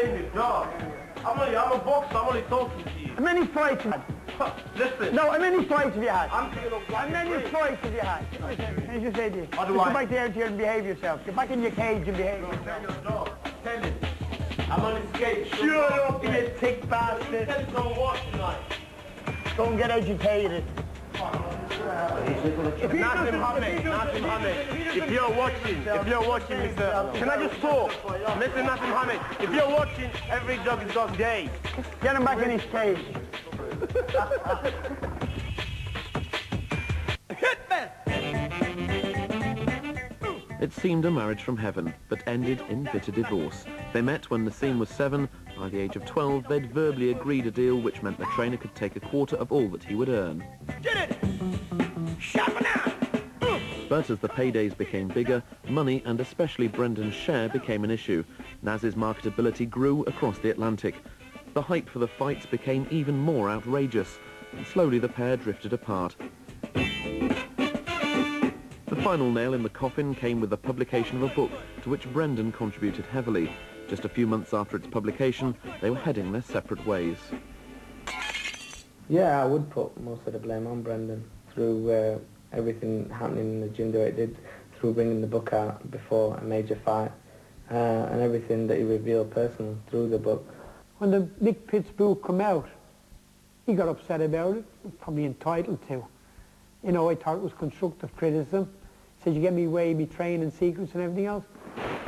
David, dog. I'm a boxer, I'm only talking to you. How many fights have you had? Listen. No, how many fights have you had? I'm thinking of how many fights have you had? Can you just say this? What do Go back there and behave yourself. Get back in your cage and behave yourself. Tell your dog. Tell him. I'm on escape. Shut up, you thick bastard. Tell him don't watch tonight. Go and get educated. Naseem Hamed, if you're watching, Mr. Can I just talk? Mr. Naseem Hamed, if you're watching, every dog is got gay. Get him back in his cage. It seemed a marriage from heaven, but ended in bitter divorce. They met when Naseem was 7. By the age of 12, they'd verbally agreed a deal which meant the trainer could take a quarter of all that he would earn. Get it! Sharpen out! But as the paydays became bigger, money and especially Brendan's share became an issue. Naz's marketability grew across the Atlantic. The hype for the fights became even more outrageous, and slowly the pair drifted apart. The final nail in the coffin came with the publication of a book to which Brendan contributed heavily. Just a few months after its publication, they were heading their separate ways. Yeah, I would put most of the blame on Brendan through everything happening in the gym the way it did, through bringing the book out before a major fight, and everything that he revealed personally through the book. When the Nick Pitts book came out, he got upset about it. He was probably entitled to. You know, I thought it was constructive criticism. He said, you get me away, me training secrets and everything else.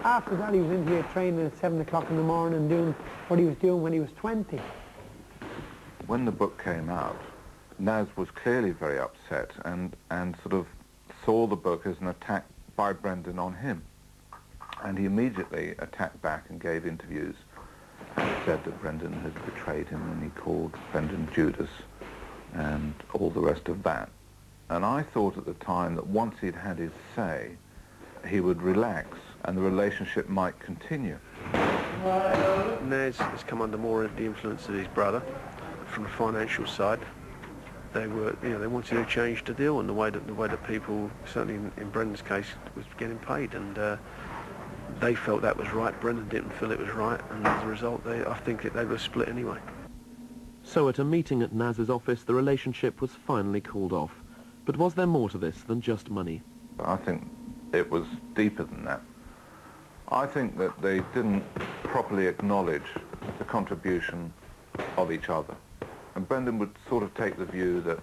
After that, he was in here training at 7 o'clock in the morning doing what he was doing when he was 20. When the book came out, Naz was clearly very upset and sort of saw the book as an attack by Brendan on him. And he immediately attacked back and gave interviews and said that Brendan had betrayed him, and he called Brendan Judas and all the rest of that. And I thought at the time that once he'd had his say, he would relax and the relationship might continue. Naz has come under more of the influence of his brother from the financial side. They were, you know, they wanted to change the deal, and the way that people, certainly in Brendan's case, was getting paid, and they felt that was right. Brendan didn't feel it was right, and as a result, I think they were split anyway. So at a meeting at Naz's office, the relationship was finally called off. But was there more to this than just money? I think it was deeper than that. I think that they didn't properly acknowledge the contribution of each other. And Brendan would sort of take the view that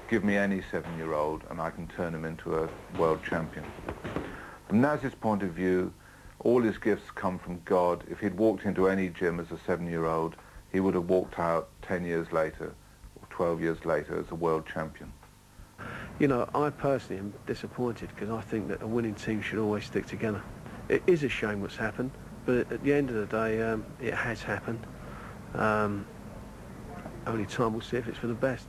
give me any 7-year-old and I can turn him into a world champion. From Naz's point of view, all his gifts come from God. If he'd walked into any gym as a 7-year-old, he would have walked out 10 years later or 12 years later as a world champion. You know, I personally am disappointed because I think that a winning team should always stick together. It is a shame what's happened, but at the end of the day, it has happened. Only time will see if it's for the best.